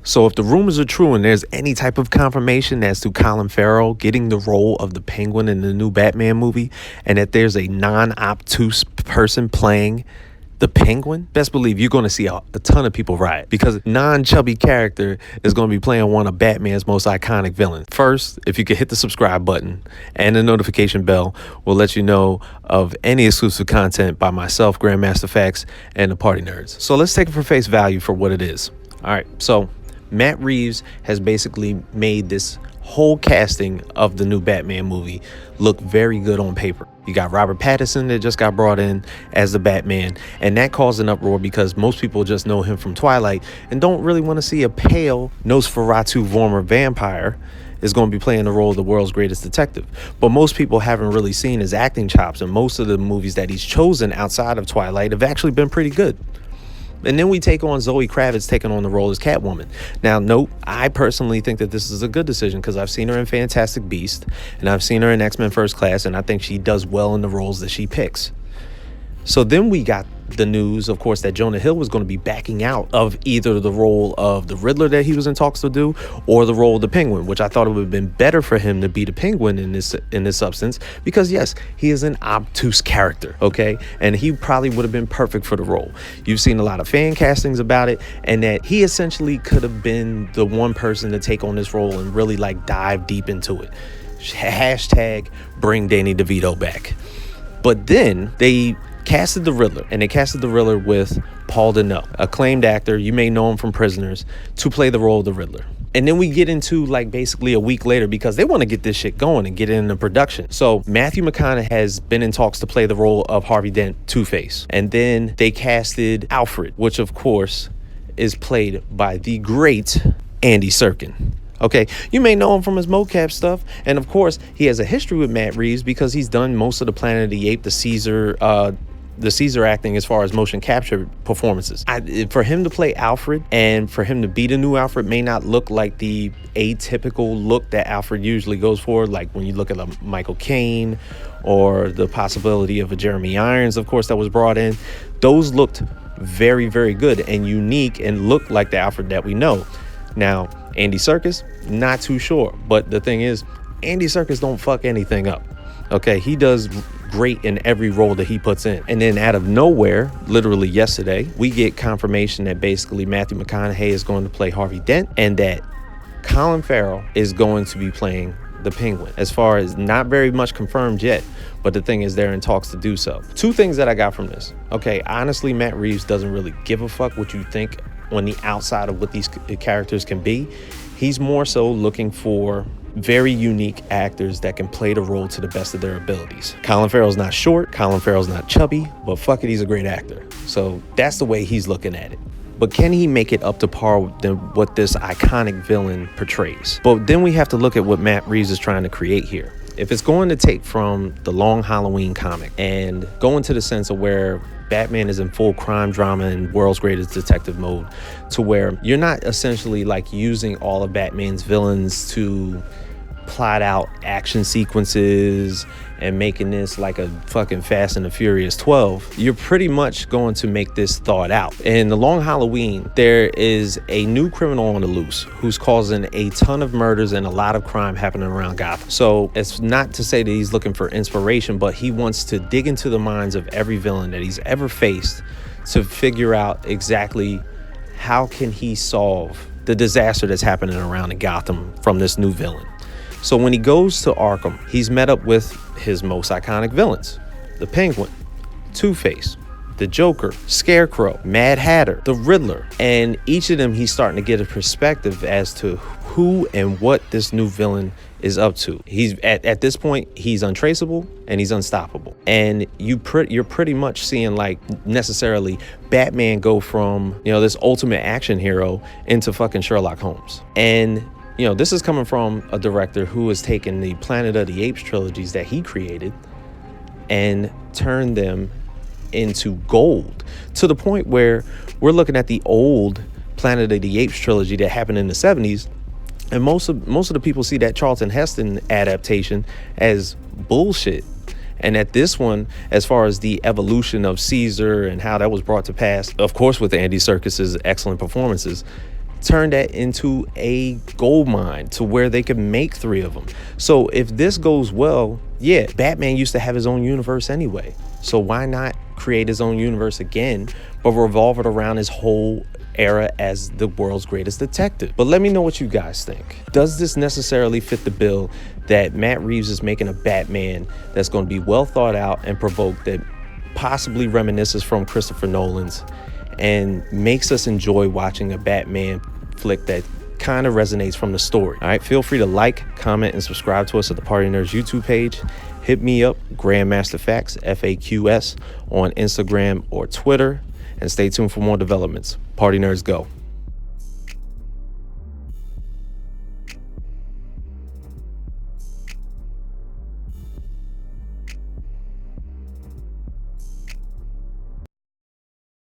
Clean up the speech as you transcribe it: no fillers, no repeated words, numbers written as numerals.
So if the rumors are true and there's any type of confirmation as to Colin Farrell getting the role of the Penguin in the new Batman movie, and that there's a non-obtuse person playing the Penguin, best believe you're going to see a ton of people riot, because non-chubby character is going to be playing one of Batman's most iconic villains. First, if you could hit the subscribe button and the notification bell, will let you know of any exclusive content by myself, Grandmaster Facts, and the Party Nerds. So let's take it for face value for what it is. All right, so Matt Reeves has basically made this whole casting of the new Batman movie look very good on paper. You got Robert Pattinson that just got brought in as the Batman, and that caused an uproar because most people just know him from Twilight and don't really want to see a pale Nosferatu former vampire is going to be playing the role of the world's greatest detective. But most people haven't really seen his acting chops, and most of the movies that he's chosen outside of Twilight have actually been pretty good. And then we take on Zoe Kravitz taking on the role as Catwoman. Now, note, I personally think that this is a good decision because I've seen her in Fantastic Beast and I've seen her in X-Men First Class, and I think she does well in the roles that she picks. So then we got the news, of course, that Jonah Hill was going to be backing out of either the role of the Riddler that he was in talks to do or the role of the Penguin, which I thought it would have been better for him to be the Penguin in this substance, because yes, he is an obtuse character, okay, and he probably would have been perfect for the role. You've seen a lot of fan castings about it, and that he essentially could have been the one person to take on this role and really like dive deep into it. Hashtag bring Danny DeVito back. But then they casted the Riddler, and they casted the Riddler with Paul Dano, acclaimed actor, you may know him from Prisoners, to play the role of the Riddler. And then we get into like basically a week later, because they want to get this shit going and get it into production. So Matthew McConaughey has been in talks to play the role of Harvey Dent, Two-Face. And then they casted Alfred, which of course is played by the great Andy Serkis. Okay, you may know him from his mocap stuff, and of course he has a history with Matt Reeves because he's done most of the Planet of the Apes, the Caesar acting as far as motion capture performances. For him to play Alfred and for him to be the new Alfred may not look like the atypical look that Alfred usually goes for, like when you look at a Michael Caine or the possibility of a Jeremy Irons, of course, that was brought in. Those looked very, very good and unique and looked like the Alfred that we know. Now, Andy Serkis, not too sure, but the thing is, Andy Serkis don't fuck anything up. Okay, he does great in every role that he puts in. And then out of nowhere, literally yesterday, we get confirmation that basically Matthew McConaughey is going to play Harvey Dent and that Colin Farrell is going to be playing the Penguin. As far as not very much confirmed yet, but the thing is they're in talks to do so. Two things that I got from this. Okay, honestly, Matt Reeves doesn't really give a fuck what you think on the outside of what these characters can be. He's more so looking for very unique actors that can play the role to the best of their abilities. Colin Farrell's not short, Colin Farrell's not chubby, but fuck it, he's a great actor. So that's the way he's looking at it. But can he make it up to par with what this iconic villain portrays? But then we have to look at what Matt Reeves is trying to create here. If it's going to take from the Long Halloween comic and go into the sense of where Batman is in full crime drama and world's greatest detective mode, to where you're not essentially like using all of Batman's villains to plot out action sequences and making this like a fucking Fast and the Furious 12, you're pretty much going to make this thought out. In the Long Halloween, there is a new criminal on the loose who's causing a ton of murders and a lot of crime happening around Gotham. So it's not to say that he's looking for inspiration, but he wants to dig into the minds of every villain that he's ever faced to figure out exactly how can he solve the disaster that's happening around in Gotham from this new villain. So when he goes to Arkham, he's met up with his most iconic villains, the Penguin, Two-Face, the Joker, Scarecrow, Mad Hatter, the Riddler. And each of them, he's starting to get a perspective as to who and what this new villain is up to. He's at this point, he's untraceable and he's unstoppable. And you're pretty much seeing like necessarily Batman go from, this ultimate action hero into fucking Sherlock Holmes. And this is coming from a director who has taken the Planet of the Apes trilogies that he created and turned them into gold, to the point where we're looking at the old Planet of the Apes trilogy that happened in the 70s, and most of the people see that Charlton Heston adaptation as bullshit. And at this one, as far as the evolution of Caesar and how that was brought to pass, of course with Andy Serkis's excellent performances, turn that into a gold mine to where they could make 3 of them. So if this goes well, yeah, Batman used to have his own universe anyway. So why not create his own universe again, but revolve it around his whole era as the world's greatest detective? But let me know what you guys think. Does this necessarily fit the bill that Matt Reeves is making a Batman that's going to be well thought out and provoked, that possibly reminisces from Christopher Nolan's, and makes us enjoy watching a Batman flick that kind of resonates from the story? All right, feel free to like, comment, and subscribe to us at the Party Nerds YouTube page. Hit me up, Grandmaster Facts, FAQS, on Instagram or Twitter, and stay tuned for more developments. Party Nerds go.